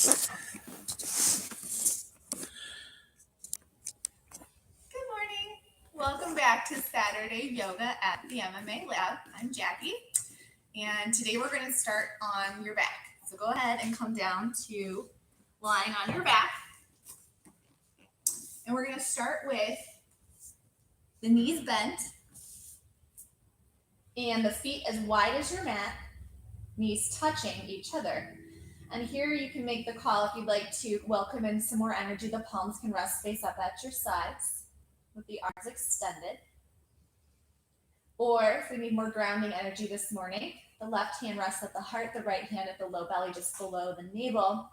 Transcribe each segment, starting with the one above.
Good morning. Welcome back to Saturday Yoga at the MMA Lab. I'm Jakki, and today we're going to start on your back. So go ahead and come down to lying on your back. And we're going to start with the knees bent and the feet as wide as your mat, knees touching each other. And here you can make the call if you'd like to welcome in some more energy. The palms can rest face up at your sides with the arms extended. Or if we need more grounding energy this morning, the left hand rests at the heart, the right hand at the low belly just below the navel.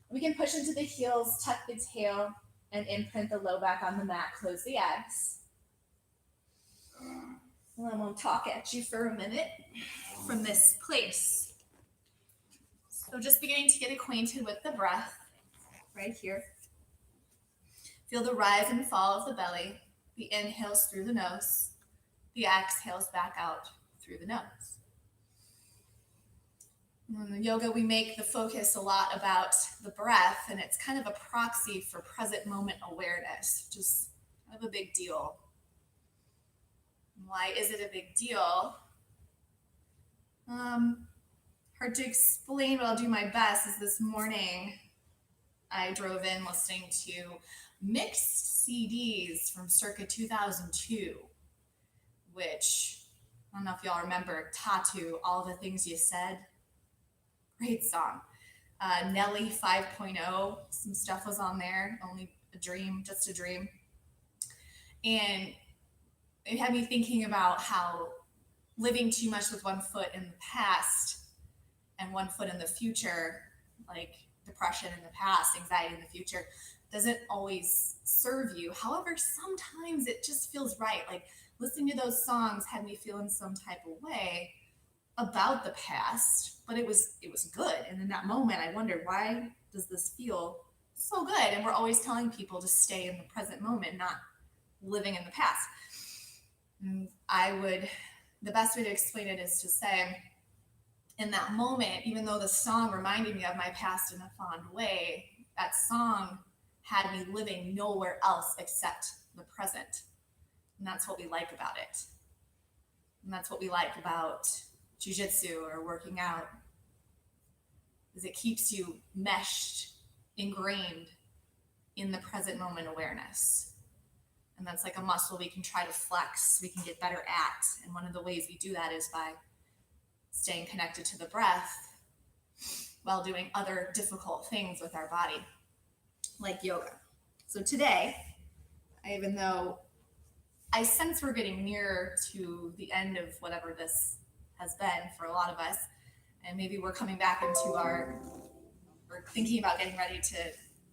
We can push into the heels, tuck the tail, and imprint the low back on the mat, close the abs. And then we'll talk at you for a minute from this place. So just beginning to get acquainted with the breath right here. Feel the rise and fall of the belly, the inhales through the nose, the exhales back out through the nose. In the yoga, we make the focus a lot about the breath, and it's kind of a proxy for present moment awareness, which is kind of a big deal. Why is it a big deal? Hard to explain, but I'll do my best. Is this morning I drove in listening to mixed CDs from circa 2002, which, I don't know if y'all remember, Tattoo, All the Things You Said. Great song. Nelly 5.0, some stuff was on there, Only a Dream, Just a Dream. And it had me thinking about how living too much with one foot in the past and one foot in the future, like depression in the past, anxiety in the future, doesn't always serve you. However, sometimes it just feels right. Like listening to those songs had me feel in some type of way about the past, but it was good. And in that moment, I wondered, why does this feel so good? And we're always telling people to stay in the present moment, not living in the past. And the best way to explain it is to say, in that moment, even though the song reminded me of my past in a fond way, that song had me living nowhere else except the present. And that's what we like about it. And that's what we like about jiu-jitsu or working out, is it keeps you meshed, ingrained in the present moment awareness. And that's like a muscle we can try to flex, we can get better at. And one of the ways we do that is by staying connected to the breath while doing other difficult things with our body, like yoga. So today, even though I sense we're getting nearer to the end of whatever this has been for a lot of us, and maybe we're coming back into we're thinking about getting ready to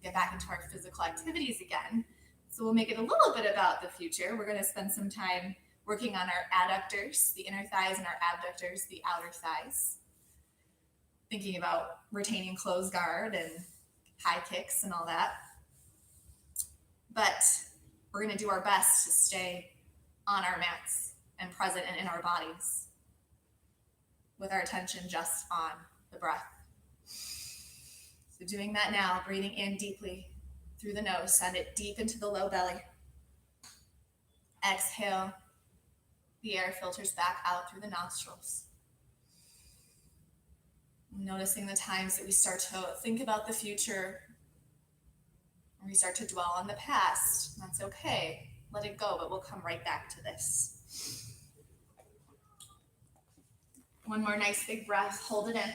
get back into our physical activities again. So we'll make it a little bit about the future. We're going to spend some time working on our adductors, the inner thighs, and our abductors, the outer thighs. Thinking about retaining closed guard and high kicks and all that. But we're going to do our best to stay on our mats and present and in our bodies with our attention just on the breath. So doing that now, breathing in deeply through the nose, send it deep into the low belly. Exhale, the air filters back out through the nostrils. Noticing the times that we start to think about the future, or we start to dwell on the past. That's okay. Let it go, but we'll come right back to this. One more nice big breath. Hold it in.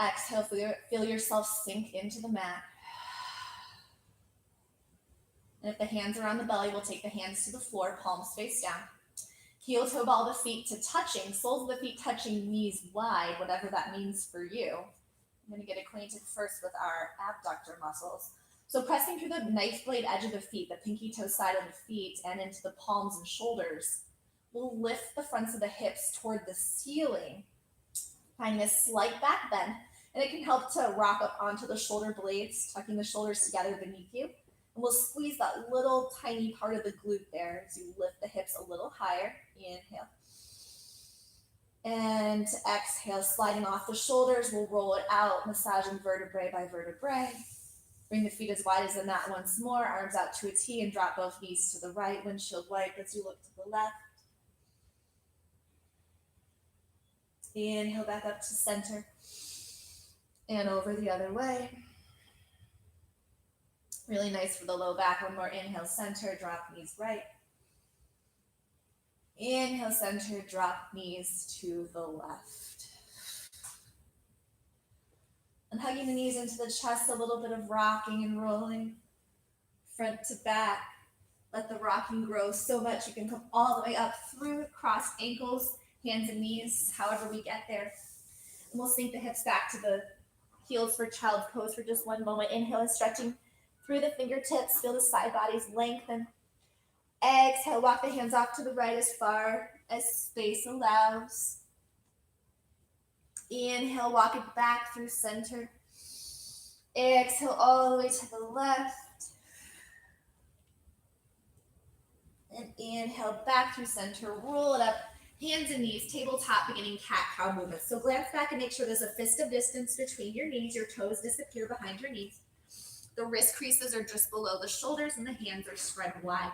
Exhale, feel yourself sink into the mat. And if the hands are on the belly, we'll take the hands to the floor, palms face down. Heel toe ball the feet to touching, soles of the feet touching, knees wide, whatever that means for you. I'm going to get acquainted first with our abductor muscles. So pressing through the knife blade edge of the feet, the pinky toe side of the feet, and into the palms and shoulders. We'll lift the fronts of the hips toward the ceiling. Find this slight back bend, and it can help to rock up onto the shoulder blades, tucking the shoulders together beneath you. And we'll squeeze that little tiny part of the glute there as you lift the hips a little higher. Inhale. And exhale, sliding off the shoulders, we'll roll it out, massaging vertebrae by vertebrae. Bring the feet as wide as the mat once more, arms out to a T, and drop both knees to the right, windshield wipe as you look to the left. Inhale back up to center, and over the other way. Really nice for the low back. One more inhale, center, drop knees right. Inhale, center, drop knees to the left. And hugging the knees into the chest, a little bit of rocking and rolling, front to back. Let the rocking grow so much you can come all the way up through crossed ankles, hands and knees, however we get there. And we'll sink the hips back to the heels for child's pose for just one moment. Inhale and stretching through the fingertips, feel the side bodies lengthen. Exhale, walk the hands off to the right as far as space allows. Inhale, walk it back through center. Exhale all the way to the left. And inhale back through center, roll it up, hands and knees, tabletop, beginning cat-cow movement. So glance back and make sure there's a fist of distance between your knees. Your toes disappear behind your knees. The wrist creases are just below the shoulders and the hands are spread wide,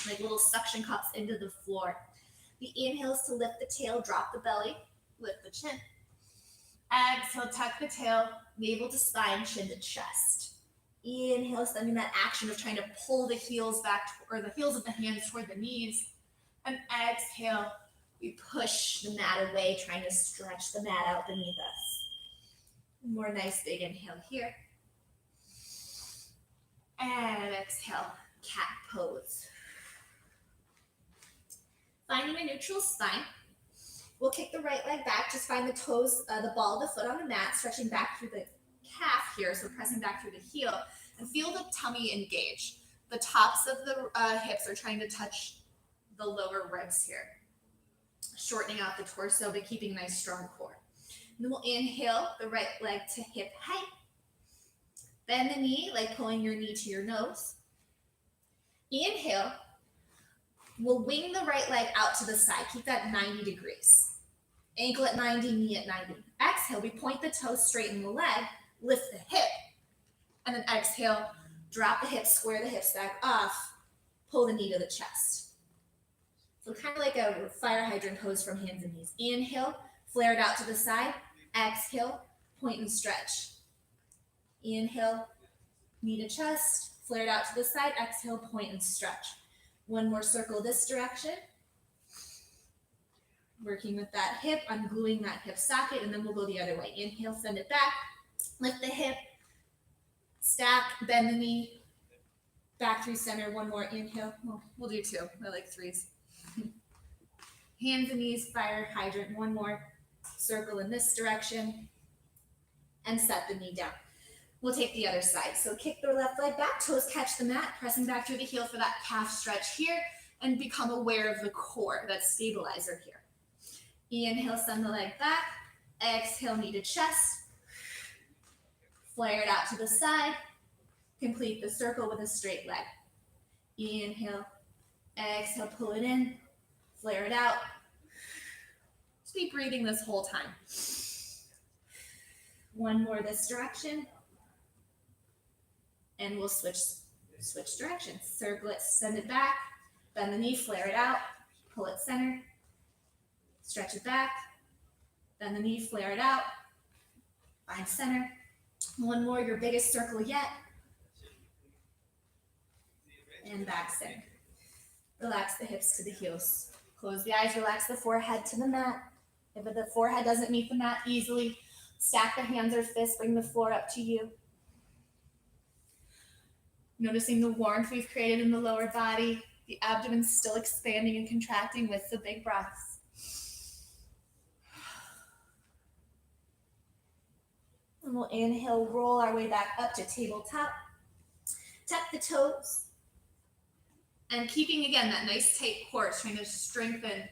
like little suction cups into the floor. The inhale is to lift the tail, drop the belly, lift the chin. Exhale, tuck the tail, navel to spine, chin to chest. Inhale, sending that action of trying to pull the heels back, or the heels of the hands toward the knees. And exhale, we push the mat away, trying to stretch the mat out beneath us. More nice big inhale here. And exhale, cat pose. Finding a neutral spine. We'll kick the right leg back. Just find the toes, the ball of the foot on the mat, stretching back through the calf here, so pressing back through the heel, and feel the tummy engage. The tops of the hips are trying to touch the lower ribs here, shortening out the torso, but keeping a nice strong core. And then we'll inhale the right leg to hip height. Bend the knee, like pulling your knee to your nose. Inhale. We'll wing the right leg out to the side. Keep that 90 degrees. Ankle at 90, knee at 90. Exhale, we point the toes, straighten the leg, lift the hip. And then exhale, drop the hips, square the hips back off, pull the knee to the chest. So kind of like a fire hydrant pose from hands and knees. Inhale, flare it out to the side. Exhale, point and stretch. Inhale, knee to chest, flare it out to the side. Exhale, point and stretch. One more circle this direction. Working with that hip, ungluing that hip socket, and then we'll go the other way. Inhale, send it back, lift the hip, stack, bend the knee, back through center. One more inhale. Well, we'll do two. I like threes. Hands and knees, fire hydrant. One more circle in this direction, and set the knee down. We'll take the other side. So kick the left leg back, toes catch the mat, pressing back through the heel for that calf stretch here, and become aware of the core, that stabilizer here. Inhale, send the leg back. Exhale, knee to chest. Flare it out to the side. Complete the circle with a straight leg. Inhale, exhale, pull it in, flare it out. Just be breathing this whole time. One more this direction. And we'll switch directions. Circle it, send it back, bend the knee, flare it out, pull it center, stretch it back, bend the knee, flare it out, find center. One more, your biggest circle yet. And back center. Relax the hips to the heels. Close the eyes, relax the forehead to the mat. If the forehead doesn't meet the mat easily, stack the hands or fists, bring the floor up to you. Noticing the warmth we've created in the lower body, the abdomen still expanding and contracting with the big breaths. And we'll inhale, roll our way back up to tabletop. Tuck the toes. And keeping, again, that nice tight core, trying to strengthen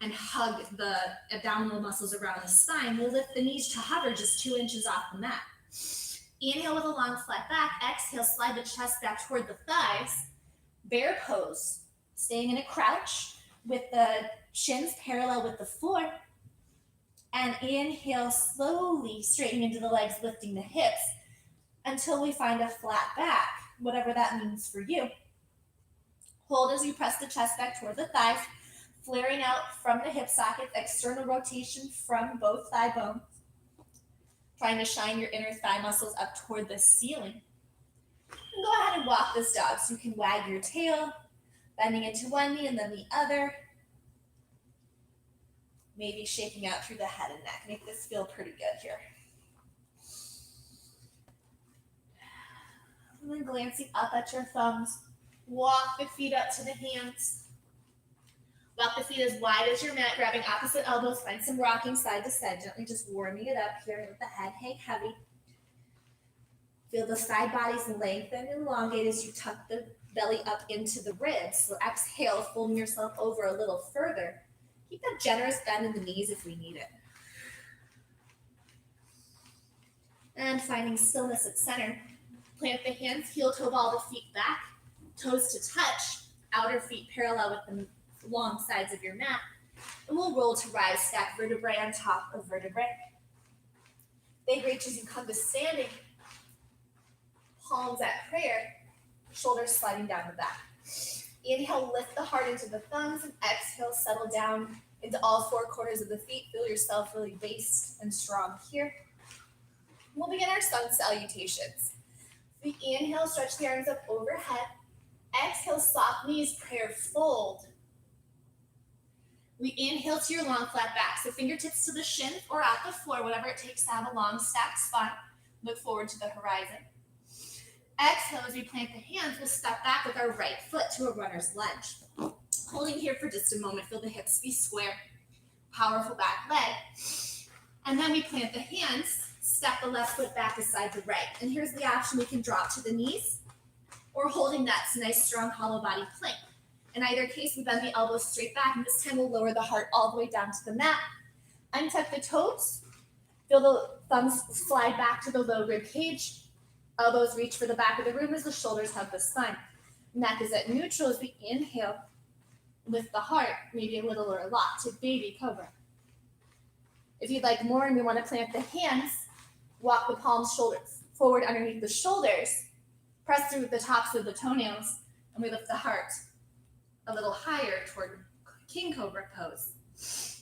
and hug the abdominal muscles around the spine, we'll lift the knees to hover just 2 inches off the mat. Inhale with a long flat back. Exhale, slide the chest back toward the thighs. Bear pose. Staying in a crouch with the shins parallel with the floor. And inhale, slowly straightening into the legs, lifting the hips until we find a flat back, whatever that means for you. Hold as you press the chest back toward the thighs, flaring out from the hip socket, external rotation from both thigh bones, trying to shine your inner thigh muscles up toward the ceiling. And go ahead and walk this dog. So you can wag your tail, bending into one knee and then the other. Maybe shaking out through the head and neck. Make this feel pretty good here. And then glancing up at your thumbs. Walk the feet up to the hands. Walk the feet as wide as your mat, grabbing opposite elbows. Find some rocking side to side, gently just warming it up here. Let the head hang heavy. Feel the side bodies lengthen and elongate as you tuck the belly up into the ribs. So exhale, folding yourself over a little further. Keep that generous bend in the knees if we need it. And finding stillness at center. Plant the hands, heel toe ball the feet back, toes to touch, outer feet parallel with the long sides of your mat. And we'll roll to rise, stack vertebrae on top of vertebrae. Big reach as you come to standing. Palms at prayer, shoulders sliding down the back. Inhale, lift the heart into the thumbs, and exhale, settle down into all four corners of the feet. Feel yourself really based and strong here. We'll begin our sun salutations. We inhale, stretch the arms up overhead. Exhale, soft knees, prayer fold. We inhale to your long flat back, so fingertips to the shin or at the floor, whatever it takes to have a long stacked spine. Look forward to the horizon. Exhale, as we plant the hands, we'll step back with our right foot to a runner's lunge. Holding here for just a moment, feel the hips be square. Powerful back leg. And then we plant the hands, step the left foot back beside the right. And here's the option, we can drop to the knees or holding that nice, strong, hollow body plank. In either case, we bend the elbows straight back, and this time we'll lower the heart all the way down to the mat. Untuck the toes. Feel the thumbs slide back to the low rib cage. Elbows reach for the back of the room as the shoulders hug the spine. Neck is at neutral as we inhale. Lift the heart, maybe a little or a lot, to baby cobra. If you'd like more and we want to plant the hands, walk the palms shoulders forward underneath the shoulders. Press through the tops of the toenails, and we lift the heart a little higher toward king cobra pose.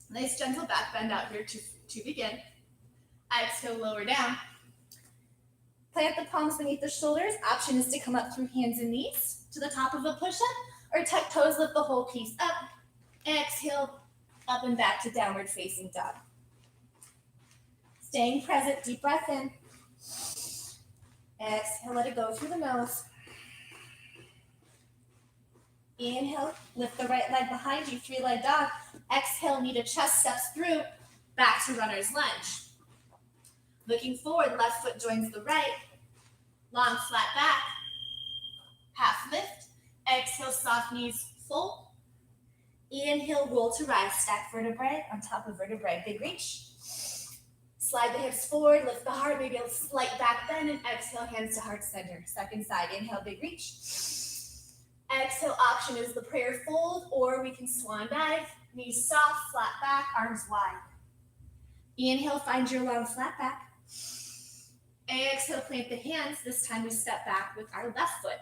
Nice gentle back bend out here to begin. Exhale, lower down. Plant the palms beneath the shoulders. Option is to come up through hands and knees to the top of a push-up, or tuck toes, lift the whole piece up. Exhale, up and back to downward facing dog. Staying present, deep breath in. Exhale, let it go through the nose. Inhale, lift the right leg behind you, three-leg dog. Exhale, knee to chest, steps through, back to runner's lunge. Looking forward, left foot joins the right. Long flat back. Half lift. Exhale, soft knees fold. Inhale, roll to rise. Stack vertebrae on top of vertebrae. Big reach. Slide the hips forward, lift the heart, maybe a slight back bend, and exhale, hands to heart center. Second side, inhale, big reach. Exhale, option is the prayer fold, or we can swan dive. Knees soft, flat back, arms wide. Inhale, find your long flat back. Exhale, plant the hands. This time we step back with our left foot.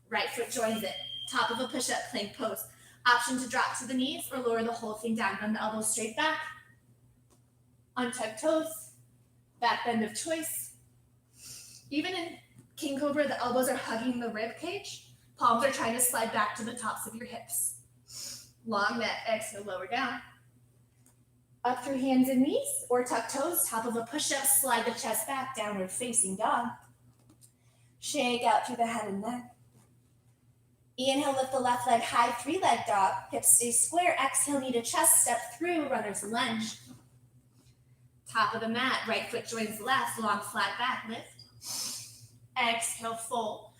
Right foot joins it. Top of a push-up plank pose. Option to drop to the knees or lower the whole thing down. Bend the elbows straight back. Untuck toes. Back bend of choice. Even in King Cobra, the elbows are hugging the rib cage. Palms are trying to slide back to the tops of your hips. Long neck, exhale, lower down. Up through hands and knees, or tuck toes, top of a push-up, slide the chest back, downward facing dog. Shake out through the head and neck. Inhale, lift the left leg high, three-leg dog. Hips stay square. Exhale, knee to chest, step through, runner's lunge. Top of the mat, right foot joins left, long flat back, lift. Exhale, fold.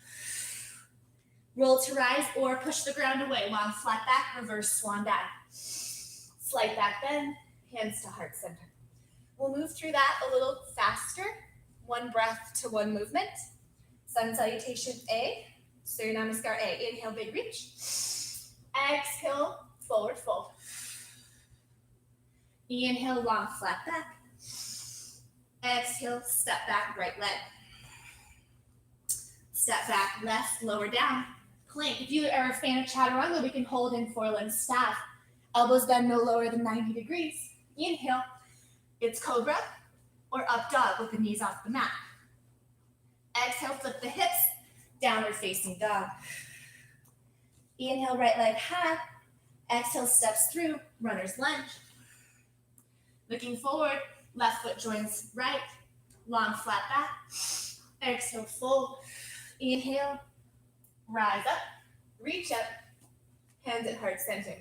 Roll to rise or push the ground away. Long flat back, reverse swan dive. Slight back bend, hands to heart center. We'll move through that a little faster. One breath to one movement. Sun salutation A. Surya Namaskar A. Inhale, big reach. Exhale, forward fold. Inhale, long flat back. Exhale, step back, right leg. Step back, left, lower down. Plank. If you are a fan of chaturanga, we can hold in forelimb staff. Elbows bend no lower than 90 degrees. Inhale, it's cobra or up dog with the knees off the mat. Exhale, flip the hips, downward facing dog. Inhale, right leg high. Exhale, steps through, runner's lunge. Looking forward, left foot joins right, long flat back. Exhale, fold. Inhale, rise up, reach up, hands at heart center.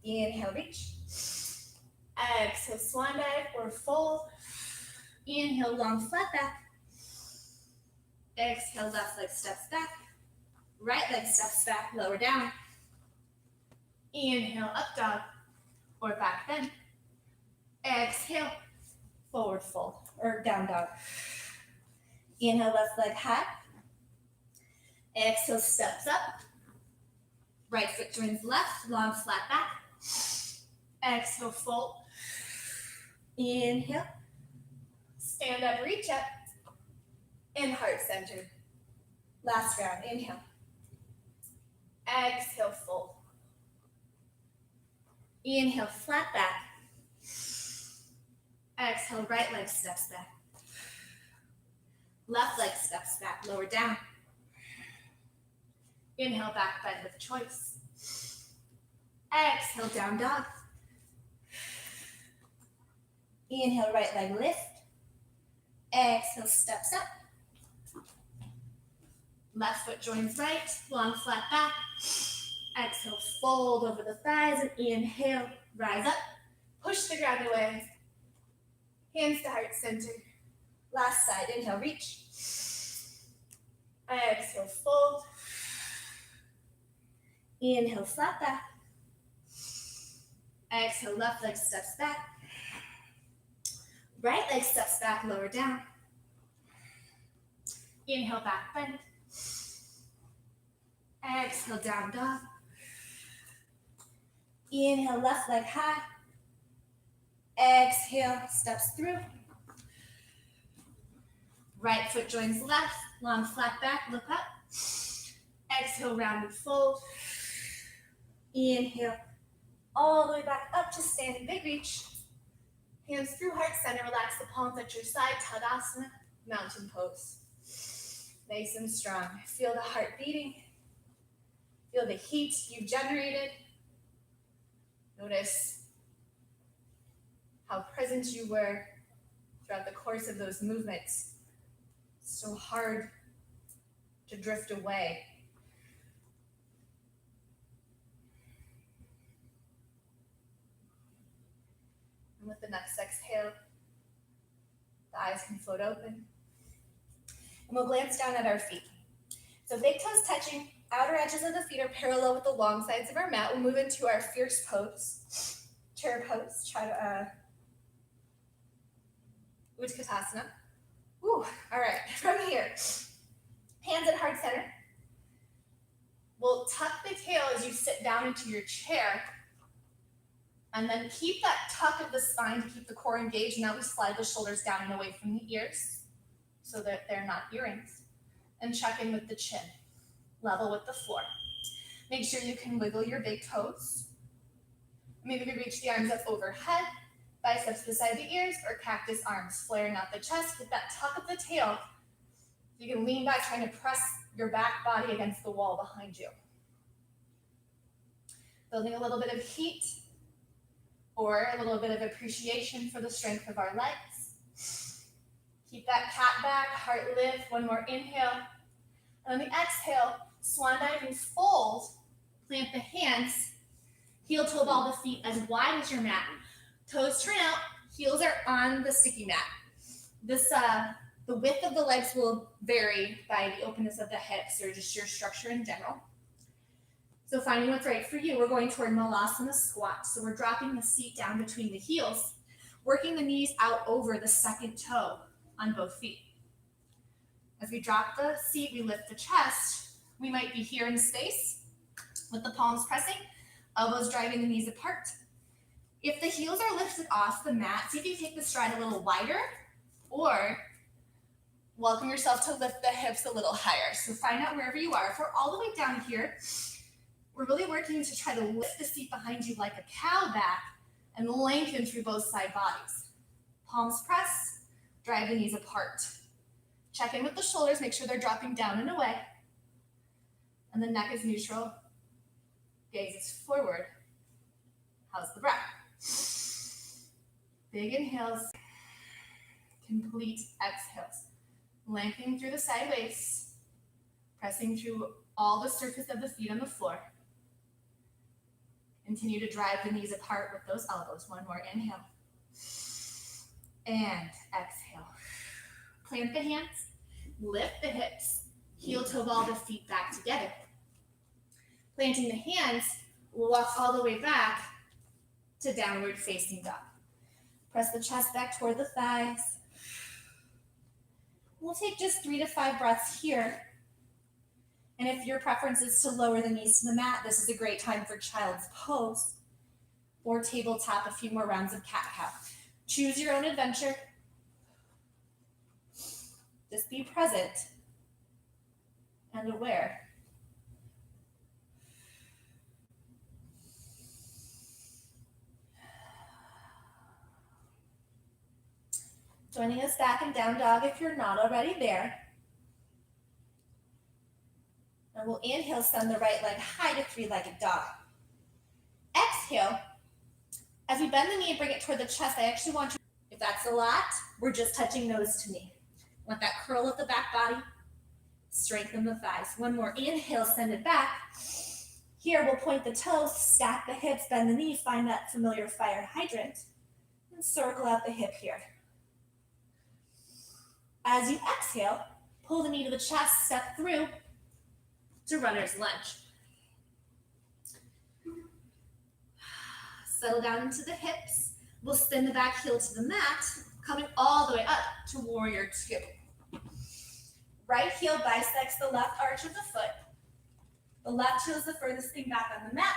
Inhale, reach. Exhale, swan dive or fold. Inhale, long flat back. Exhale, left leg steps back. Right leg steps back, lower down. Inhale, up dog or back bend. Exhale, forward fold or down dog. Inhale, left leg high. Exhale, steps up. Right foot joins left, long flat back. Exhale, fold. Inhale. Stand up, reach up. And heart center. Last round, inhale. Exhale, fold. Inhale, flat back. Exhale, right leg steps back. Left leg steps back, lower down. Inhale, back bend with choice. Exhale, down dog. Inhale, right leg lift. Exhale, steps up. Left foot joins right, long flat back. Exhale, fold over the thighs and inhale, rise up. Push the ground away. Hands to heart center. Last side, inhale, reach. Exhale, fold. Inhale, flat back. Exhale, left leg steps back. Right leg steps back, lower down. Inhale, back bend. Exhale, down dog. Inhale, left leg high. Exhale, steps through. Right foot joins left, long flat back, look up. Exhale, rounded fold. Inhale, all the way back up to standing big reach. Hands through heart center, relax the palms at your side, Tadasana, mountain pose. Nice and strong. Feel the heart beating. Feel the heat you've generated. Notice how present you were throughout the course of those movements. So hard to drift away. And with the next exhale, the eyes can float open. And we'll glance down at our feet. So big toes touching, outer edges of the feet are parallel with the long sides of our mat. We'll move into our fierce pose, chair pose, Utkatasana. Woo, all right, from here, hands at heart center. We'll tuck the tail as you sit down into your chair, and then keep that tuck of the spine to keep the core engaged. Now we slide the shoulders down and away from the ears so that they're not earrings. And check in with the chin, level with the floor. Make sure you can wiggle your big toes. Maybe we reach the arms up overhead, biceps beside the ears, or cactus arms, flaring out the chest with that tuck of the tail. You can lean back, trying to press your back body against the wall behind you. Building a little bit of heat or a little bit of appreciation for the strength of our legs. Keep that cat back, heart lift. One more inhale. And on the exhale, swan dive and fold. Plant the hands. Heel toe ball the feet as wide as your mat. Toes turn out, heels are on the sticky mat. The width of the legs will vary by the openness of the hips or just your structure in general. So finding what's right for you, we're going toward Malasana squat. So we're dropping the seat down between the heels, working the knees out over the second toe on both feet. As we drop the seat, we lift the chest. We might be here in space with the palms pressing, elbows driving the knees apart. If the heels are lifted off the mat, see if you take the stride a little wider, or welcome yourself to lift the hips a little higher. So find out wherever you are. If we're all the way down here, we're really working to try to lift the seat behind you like a cow back and lengthen through both side bodies. Palms press, drive the knees apart. Check in with the shoulders, make sure they're dropping down and away. And the neck is neutral, gaze is forward. How's the breath? Big inhales, complete exhales. Lengthening through the side waist, pressing through all the surface of the feet on the floor. Continue to drive the knees apart with those elbows. One more inhale. And exhale. Plant the hands, lift the hips, heel toe ball the feet back together. Planting the hands, we'll walk all the way back to downward facing dog. Press the chest back toward the thighs. We'll take just 3 to 5 breaths here. And if your preference is to lower the knees to the mat, this is a great time for child's pose or tabletop, a few more rounds of cat-cow. Choose your own adventure. Just be present and aware. Joining us back in down dog if you're not already there. And we'll inhale, send the right leg high to three-legged dog. Exhale. As we bend the knee and bring it toward the chest, I actually want you, if that's a lot, we're just touching nose to knee. Want that curl of the back body, strengthen the thighs. One more, inhale, send it back. Here, we'll point the toes, stack the hips, bend the knee, find that familiar fire hydrant, and circle out the hip here. As you exhale, pull the knee to the chest, step through to runner's lunge. Settle down into the hips. We'll spin the back heel to the mat, coming all the way up to warrior two. Right heel bisects the left arch of the foot. The left heel is the furthest thing back on the mat.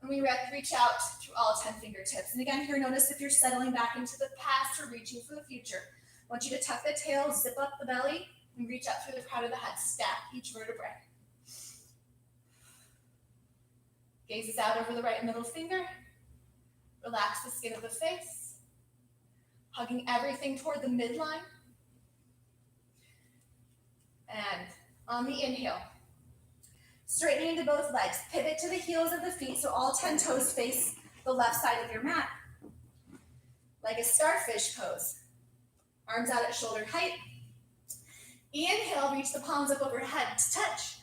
And we reach out through all 10 fingertips. And again, here, notice if you're settling back into the past or reaching for the future. I want you to tuck the tail, zip up the belly, and reach out through the crown of the head. Stack each vertebrae. Gazes out over the right middle finger. Relax the skin of the face. Hugging everything toward the midline. And on the inhale, straightening into both legs. Pivot to the heels of the feet so all 10 toes face the left side of your mat. Like a starfish pose. Arms out at shoulder height. Inhale, reach the palms up overhead to touch.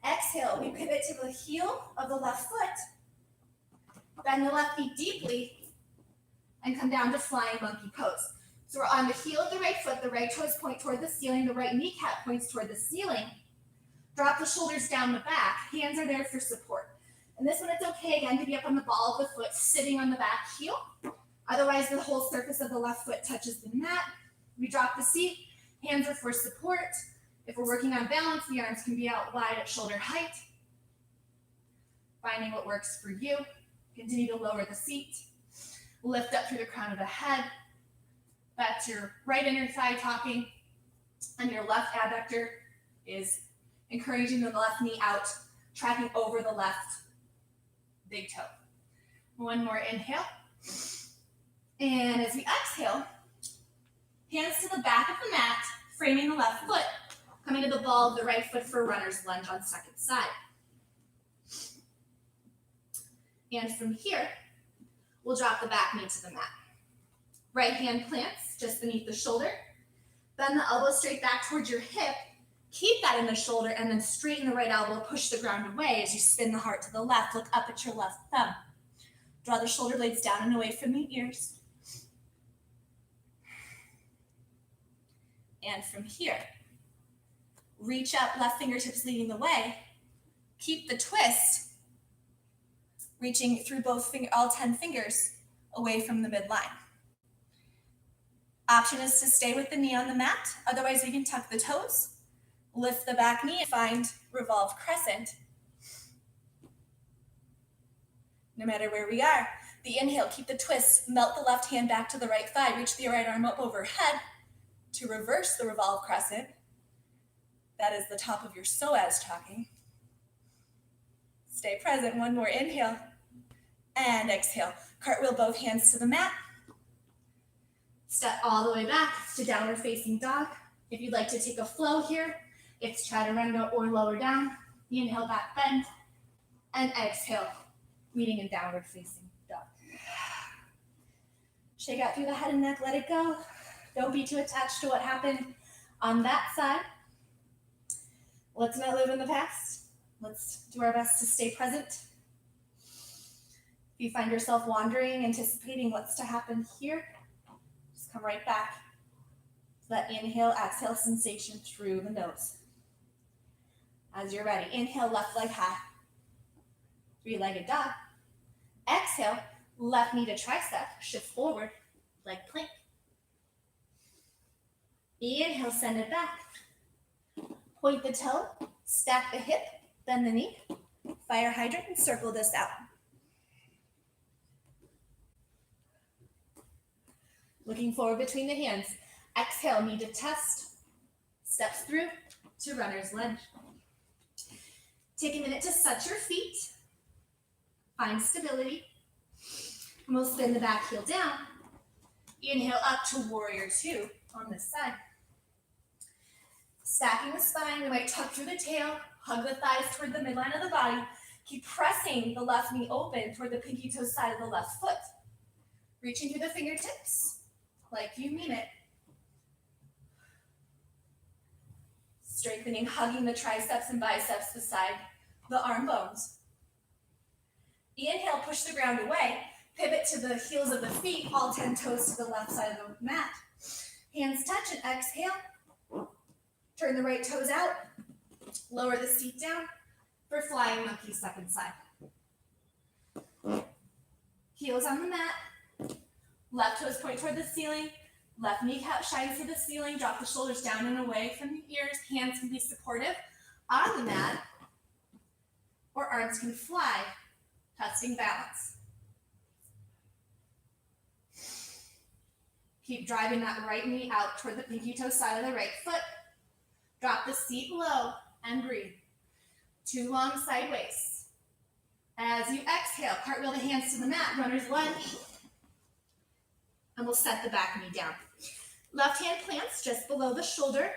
Exhale, we pivot to the heel of the left foot. Bend the left knee deeply and come down to flying monkey pose. So we're on the heel of the right foot, the right toes point toward the ceiling, the right kneecap points toward the ceiling. Drop the shoulders down the back, hands are there for support. And this one, it's okay again to be up on the ball of the foot, sitting on the back heel. Otherwise, the whole surface of the left foot touches the mat. We drop the seat, hands are for support. If we're working on balance, the arms can be out wide at shoulder height. Finding what works for you. Continue to lower the seat. Lift up through the crown of the head. That's your right inner thigh talking, and your left adductor is encouraging the left knee out, tracking over the left big toe. One more inhale. And as we exhale, hands to the back of the mat, framing the left foot, coming to the ball of the right foot for runner's lunge on second side. And from here, we'll drop the back knee to the mat. Right hand plants just beneath the shoulder. Bend the elbow straight back towards your hip. Keep that in the shoulder and then straighten the right elbow, push the ground away as you spin the heart to the left. Look up at your left thumb. Draw the shoulder blades down and away from the ears. And from here, reach up, left fingertips leading the way. Keep the twist, reaching through all 10 fingers away from the midline. Option is to stay with the knee on the mat. Otherwise, we can tuck the toes, lift the back knee, and find revolve crescent. No matter where we are, The inhale, keep the twist, melt the left hand back to the right thigh, reach the right arm up overhead to reverse the revolve crescent. That is the top of your psoas talking. Stay present, one more inhale, and exhale. Cartwheel both hands to the mat. Step all the way back to downward facing dog. If you'd like to take a flow here, it's chaturanga or lower down. Inhale, back bend, and exhale, meeting in downward facing dog. Shake out through the head and neck, let it go. Don't be too attached to what happened on that side. Let's not live in the past. Let's do our best to stay present. If you find yourself wandering, anticipating what's to happen here, just come right back to that inhale, exhale sensation through the nose. As you're ready, inhale, left leg high. Three-legged dog. Exhale, left knee to tricep, shift forward, leg plank. Inhale, send it back. Point the toe, stack the hip, bend the knee. Fire hydrant and circle this out. Looking forward between the hands. Exhale, knee to test. Steps through to runner's lunge. Take a minute to set your feet. Find stability. And we'll spin the back heel down. Inhale up to warrior two on this side. Stacking the spine, we might tuck through the tail, hug the thighs toward the midline of the body. Keep pressing the left knee open toward the pinky toe side of the left foot. Reaching through the fingertips like you mean it. Strengthening, hugging the triceps and biceps beside the arm bones. Inhale, push the ground away. Pivot to the heels of the feet, all 10 toes to the left side of the mat. Hands touch and exhale. Turn the right toes out. Lower the seat down for flying monkey second side. Heels on the mat. Left toes point toward the ceiling. Left kneecap shines to the ceiling. Drop the shoulders down and away from the ears. Hands can be supportive on the mat, or arms can fly, testing balance. Keep driving that right knee out toward the pinky toe side of the right foot. Drop the seat low and breathe. Two long sideways. As you exhale, cartwheel the hands to the mat, runner's lunge. And we'll set the back knee down. Left hand plants just below the shoulder.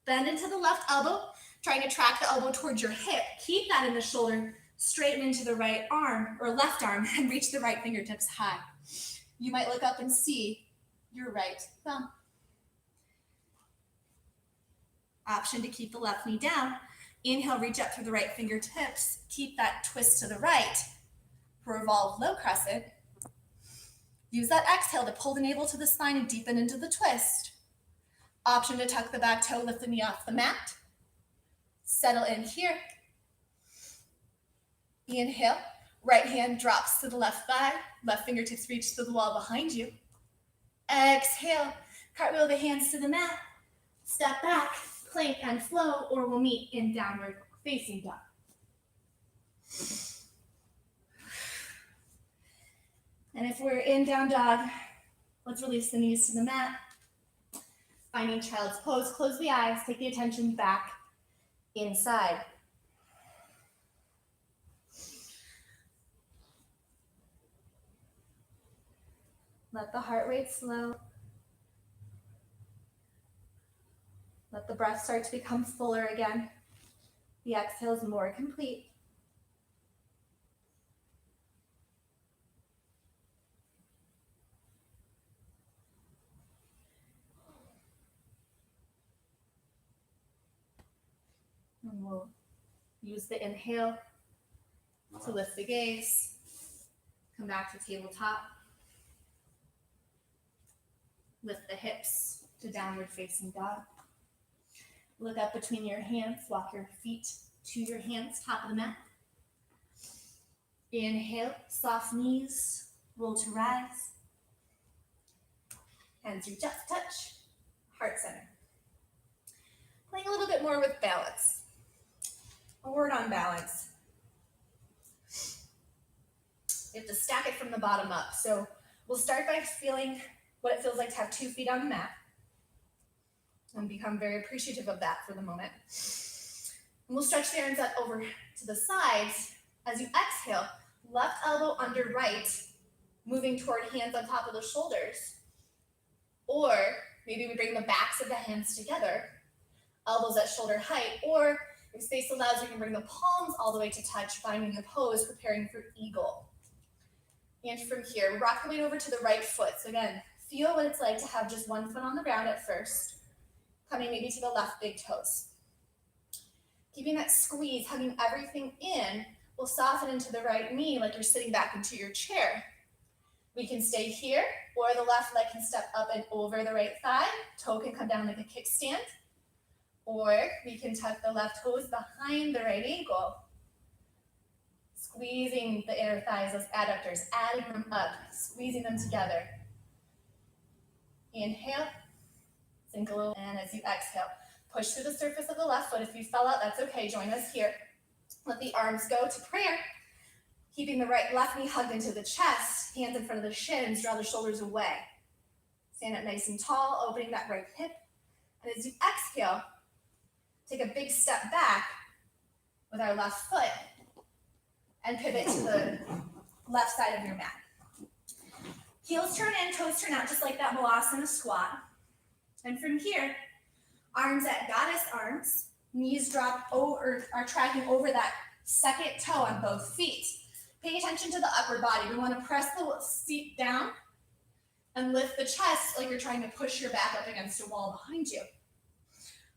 Bend into the left elbow, trying to track the elbow towards your hip. Keep that in the shoulder, straighten into the right arm, or left arm, and reach the right fingertips high. You might look up and see your right thumb. Option to keep the left knee down. Inhale, reach up through the right fingertips. Keep that twist to the right for revolve low crescent. Use that exhale to pull the navel to the spine and deepen into the twist. Option to tuck the back toe, lift the knee off the mat. Settle in here. Inhale, right hand drops to the left thigh. Left fingertips reach to the wall behind you. Exhale, cartwheel the hands to the mat. Step back, plank and flow, or we'll meet in downward facing dog. And if we're in down dog, let's release the knees to the mat. Finding child's pose, close the eyes, take the attention back inside. Let the heart rate slow. Let the breath start to become fuller again. The exhale is more complete. And we'll use the inhale to lift the gaze. Come back to tabletop. Lift the hips to downward facing dog. Look up between your hands. Walk your feet to your hands, top of the mat. Inhale, soft knees, roll to rise. Hands reach up to touch, heart center. Playing a little bit more with balance. A word on balance. You have to stack it from the bottom up. So we'll start by feeling what it feels like to have 2 feet on the mat and become very appreciative of that for the moment. And we'll stretch the arms up over to the sides. As you exhale, left elbow under right, moving toward hands on top of the shoulders. Or maybe we bring the backs of the hands together, elbows at shoulder height, or if space allows, we can bring the palms all the way to touch, finding the pose, preparing for eagle. And from here, we rock the weight over to the right foot. So again, feel what it's like to have just one foot on the ground at first, coming maybe to the left big toes. Keeping that squeeze, hugging everything in, will soften into the right knee like you're sitting back into your chair. We can stay here, or the left leg can step up and over the right thigh. Toe can come down like a kickstand. Or we can tuck the left toes behind the right ankle. Squeezing the inner thighs, those adductors, adding them up, squeezing them together. Inhale, sink a little, and as you exhale, push through the surface of the left foot. If you fell out, that's okay, join us here. Let the arms go to prayer. Keeping the left knee hugged into the chest, hands in front of the shins, draw the shoulders away. Stand up nice and tall, opening that right hip. And as you exhale, take a big step back with our left foot and pivot to the left side of your mat. Heels turn in, toes turn out, just like that Balasana squat. And from here, arms at goddess arms, knees drop over, are tracking over that second toe on both feet. Pay attention to the upper body. We want to press the seat down and lift the chest like you're trying to push your back up against a wall behind you.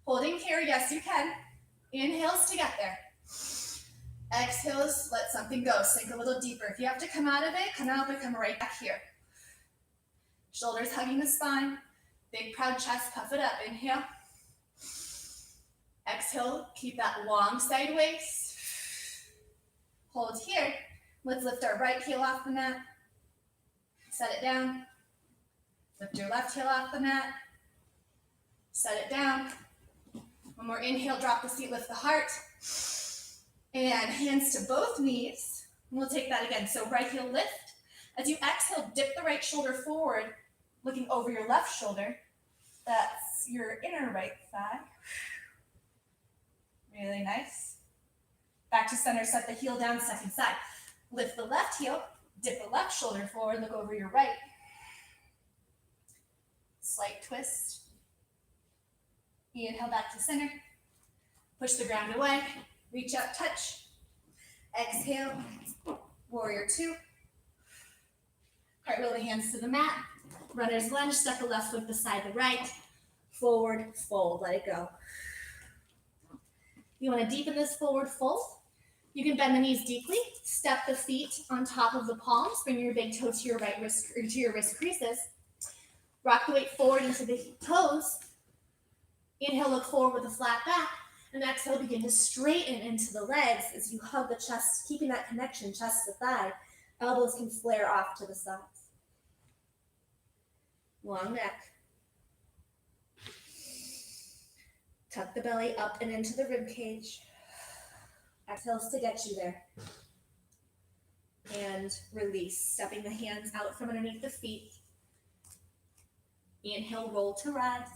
Holding here, yes you can. Inhales to get there. Exhales, let something go. Sink a little deeper. If you have to come out of it, come out, but come right back here. Shoulders hugging the spine. Big proud chest, puff it up. Inhale. Exhale, keep that long side waist. Hold here. Let's lift our right heel off the mat. Set it down. Lift your left heel off the mat. Set it down. One more inhale, drop the seat, lift the heart. And hands to both knees. And we'll take that again. So right heel lift. As you exhale, dip the right shoulder forward, looking over your left shoulder. That's your inner right thigh. Really nice. Back to center, set the heel down, second side. Lift the left heel, dip the left shoulder forward, look over your right. Slight twist. Inhale back to center. Push the ground away. Reach out, touch. Exhale, warrior two. Cartwheel the hands to the mat. Runner's lunge, step the left foot beside the right. Forward, fold, let it go. You want to deepen this forward fold. You can bend the knees deeply, step the feet on top of the palms, bring your big toe to your right wrist, or to your wrist creases. Rock the weight forward into the toes. Inhale, look forward with a flat back. And exhale, begin to straighten into the legs as you hug the chest, keeping that connection, chest to thigh. Elbows can flare off to the sides. Long neck. Tuck the belly up and into the rib cage. Exhales to get you there. And release, stepping the hands out from underneath the feet. Inhale, roll to rise.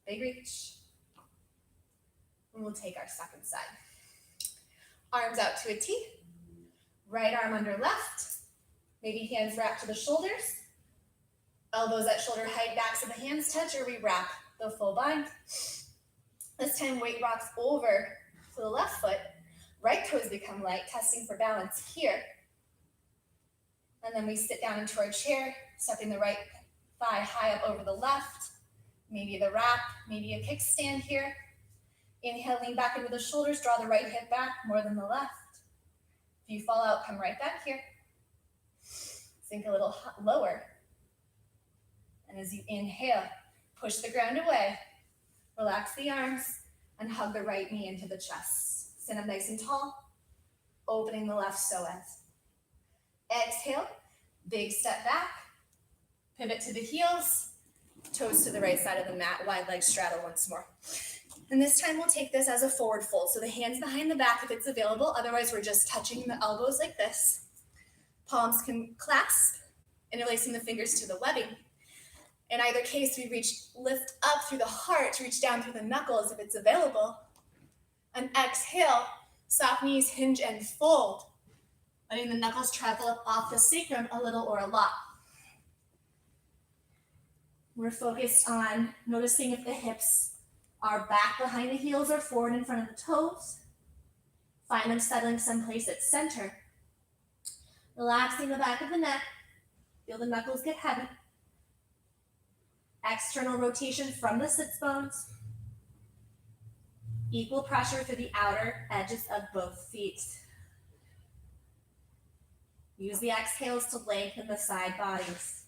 Big reach. And we'll take our second side. Arms out to a T. Right arm under left. Maybe hands wrap to the shoulders. Elbows at shoulder height, backs of the hands touch, or we wrap the full bind. This time weight rocks over to the left foot. Right toes become light, testing for balance here. And then we sit down into our chair, stepping the right thigh high up over the left. Maybe the wrap, maybe a kickstand here. Inhale, lean back into the shoulders, draw the right hip back more than the left. If you fall out, come right back here. Sink a little lower. And as you inhale, push the ground away. Relax the arms and hug the right knee into the chest. Stand up nice and tall, opening the left psoas. Exhale, big step back. Pivot to the heels, toes to the right side of the mat, wide leg straddle once more. And this time we'll take this as a forward fold. So the hands behind the back if it's available. Otherwise, we're just touching the elbows like this. Palms can clasp, interlacing the fingers to the webbing. In either case, we lift up through the heart, reach down through the knuckles if it's available. And exhale, soft knees hinge and fold, letting the knuckles travel up off the sacrum a little or a lot. We're focused on noticing if the hips are back behind the heels or forward in front of the toes. Find them settling someplace at center. Relaxing the back of the neck. Feel the knuckles get heavy. External rotation from the sits bones. Equal pressure through the outer edges of both feet. Use the exhales to lengthen the side bodies.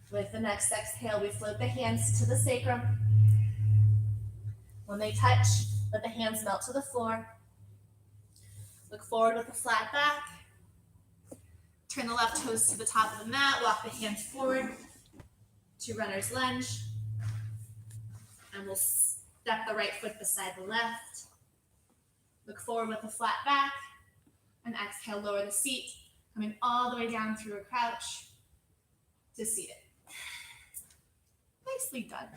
With the next exhale, we float the hands to the sacrum. When they touch, let the hands melt to the floor. Look forward with a flat back. Turn the left toes to the top of the mat. Walk the hands forward to runner's lunge. And we'll step the right foot beside the left. Look forward with a flat back. And exhale, lower the seat. Coming all the way down through a crouch to seated. Nicely done.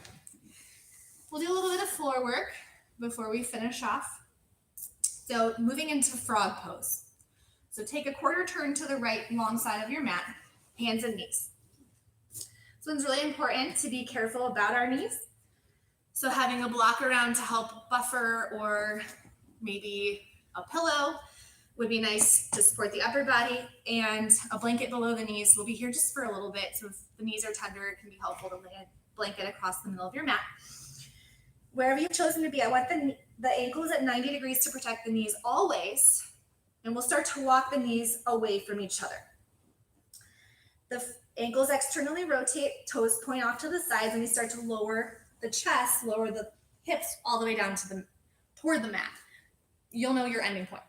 We'll do a little bit of floor work before we finish off. So moving into frog pose. So take a quarter turn to the right long side of your mat, hands and knees. This one's really important to be careful about our knees. So having a block around to help buffer, or maybe a pillow would be nice to support the upper body, and a blanket below the knees. We'll be here just for a little bit, so if the knees are tender, it can be helpful to lay a blanket across the middle of your mat. Wherever you've chosen to be, I want the ankles at 90 degrees to protect the knees always, and we'll start to walk the knees away from each other. The ankles externally rotate, toes point off to the sides, and we start to lower the chest, lower the hips all the way down to toward the mat. You'll know your ending point.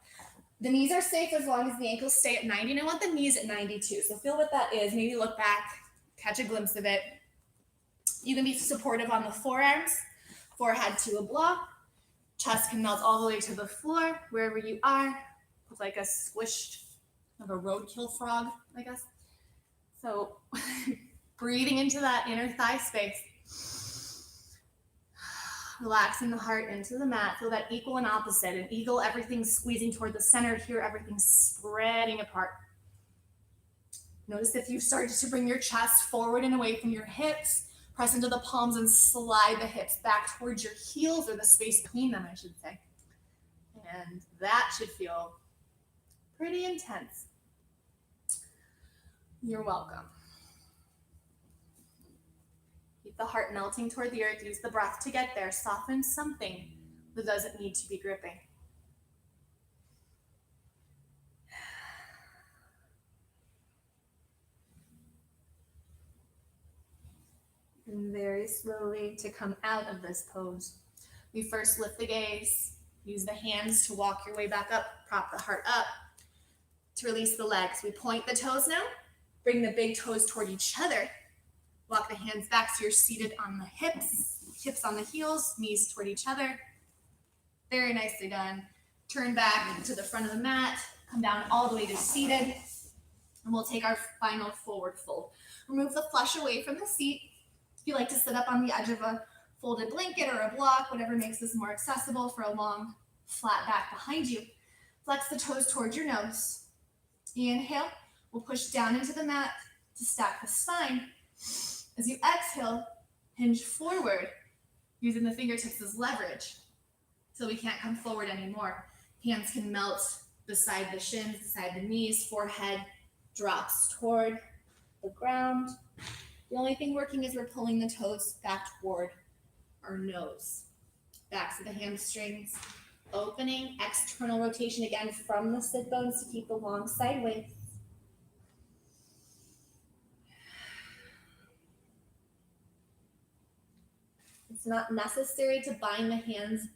The knees are safe as long as the ankles stay at 90, and I want the knees at 92. So feel what that is. Maybe look back, catch a glimpse of it. You can be supportive on the forearms, forehead to a block. Chest can melt all the way to the floor, wherever you are. It's like a squished, like a roadkill frog, I guess. So breathing into that inner thigh space. Relaxing the heart into the mat. Feel that equal and opposite. An eagle, everything's squeezing toward the center. Here, everything's spreading apart. Notice if you started to bring your chest forward and away from your hips. Press into the palms and slide the hips back towards your heels, or the space between them, I should say. And that should feel pretty intense. You're welcome. Keep the heart melting toward the earth. Use the breath to get there. Soften something that doesn't need to be gripping. And very slowly to come out of this pose, we first lift the gaze. Use the hands to walk your way back up. Prop the heart up. To release the legs, we point the toes now. Bring the big toes toward each other. Walk the hands back so you're seated on the hips on the heels, knees toward each other. Very nicely done. Turn back to the front of the mat. Come down all the way to seated. And we'll take our final forward fold. Remove the flesh away from the seat. If you like to sit up on the edge of a folded blanket or a block, whatever makes this more accessible for a long, flat back behind you. Flex the toes towards your nose. Inhale. We'll push down into the mat to stack the spine. As you exhale, hinge forward, using the fingertips as leverage till we can't come forward anymore. Hands can melt beside the shins, beside the knees. Forehead drops toward the ground. The only thing working is we're pulling the toes back toward our nose. Backs of the hamstrings opening. External rotation again from the sit bones to keep the long side length. It's not necessary to bind the hands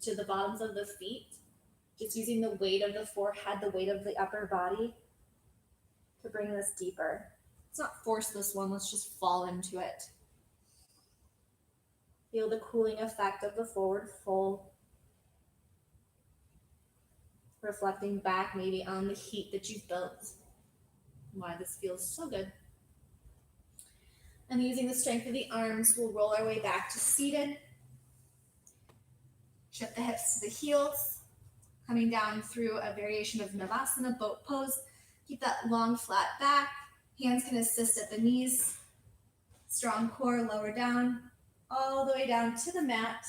to the bottoms of the feet. Just using the weight of the forehead, the weight of the upper body to bring this deeper. Let's not force this one, let's just fall into it. Feel the cooling effect of the forward fold. reflecting back maybe on the heat that you've built, why this feels so good. And using the strength of the arms, we'll roll our way back to seated. Shift the hips to the heels, coming down through a variation of Navasana, boat pose. Keep that long, flat back. Hands can assist at the knees. Strong core, lower down, all the way down to the mat.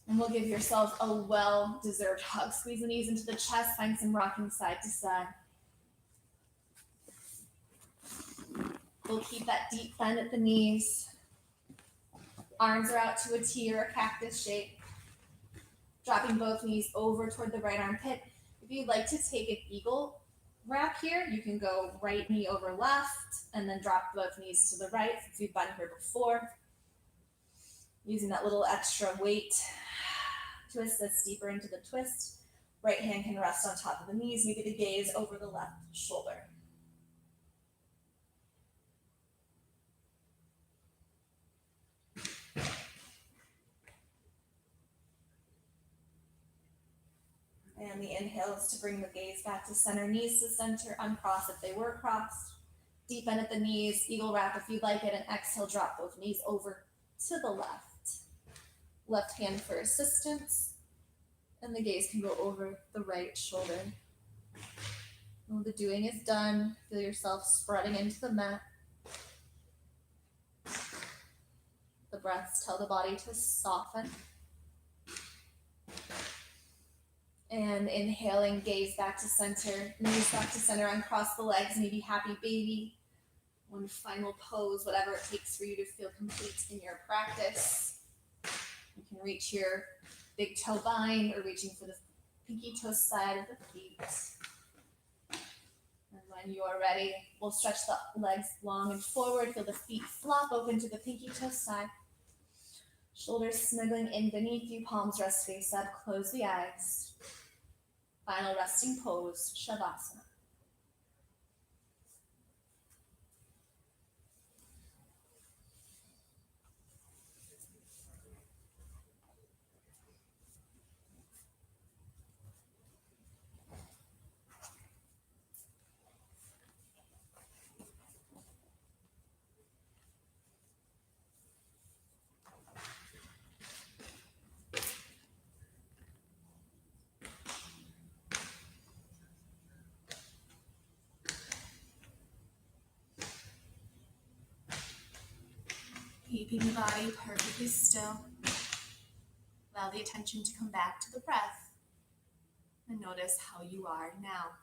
And we'll give yourself a well-deserved hug. Squeeze the knees into the chest, find some rocking side to side. We'll keep that deep bend at the knees. Arms are out to a T or a cactus shape. Dropping both knees over toward the right armpit. If you'd like to take an eagle wrap here, you can go right knee over left and then drop both knees to the right since we've been here before. Using that little extra weight to assist deeper into the twist. Right hand can rest on top of the knees, maybe the gaze over the left shoulder. And the inhale is to bring the gaze back to center, knees to center, uncross if they were crossed. Deep bend at the knees, eagle wrap if you'd like it, and exhale, drop both knees over to the left. Left hand for assistance, and the gaze can go over the right shoulder. When the doing is done, feel yourself spreading into the mat. The breaths tell the body to soften. And inhaling, gaze back to center, knees back to center, uncross the legs, maybe happy baby. One final pose, whatever it takes for you to feel complete in your practice. You can reach your big toe bind or reaching for the pinky toe side of the feet. And when you are ready, we'll stretch the legs long and forward. Feel the feet flop open to the pinky toe side. Shoulders snuggling in beneath you, palms rest face up, close the eyes. Final resting pose, Shavasana. Keeping the body perfectly still. Allow the attention to come back to the breath and notice how you are now.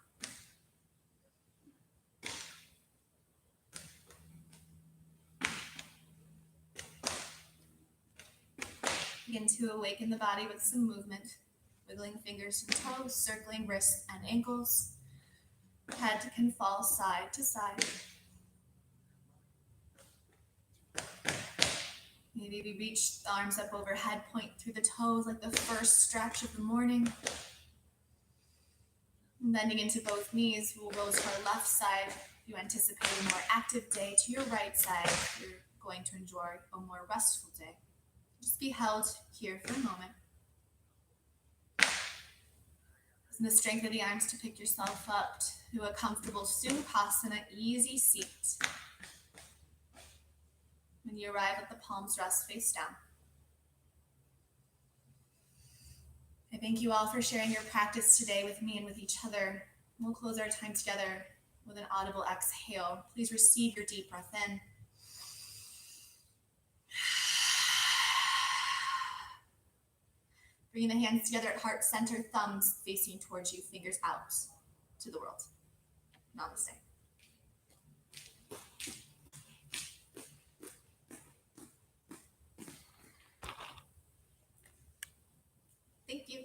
Begin to awaken the body with some movement, wiggling fingers and toes, circling wrists and ankles. Head can fall side to side. Maybe we reach the arms up overhead, point through the toes like the first stretch of the morning. And bending into both knees, we'll roll to our left side. If you anticipate a more active day, to your right side, you're going to enjoy a more restful day. Just be held here for a moment. Using the strength of the arms to pick yourself up to a comfortable Sukhasana, easy seat. When you arrive at the palms rest face down. I thank you all for sharing your practice today with me and with each other. We'll close our time together with an audible exhale. Please receive your deep breath in. Bringing the hands together at heart center, thumbs facing towards you, fingers out to the world. Namaste. Thank you.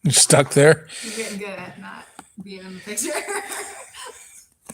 You stuck there? You're getting good at not being in the picture.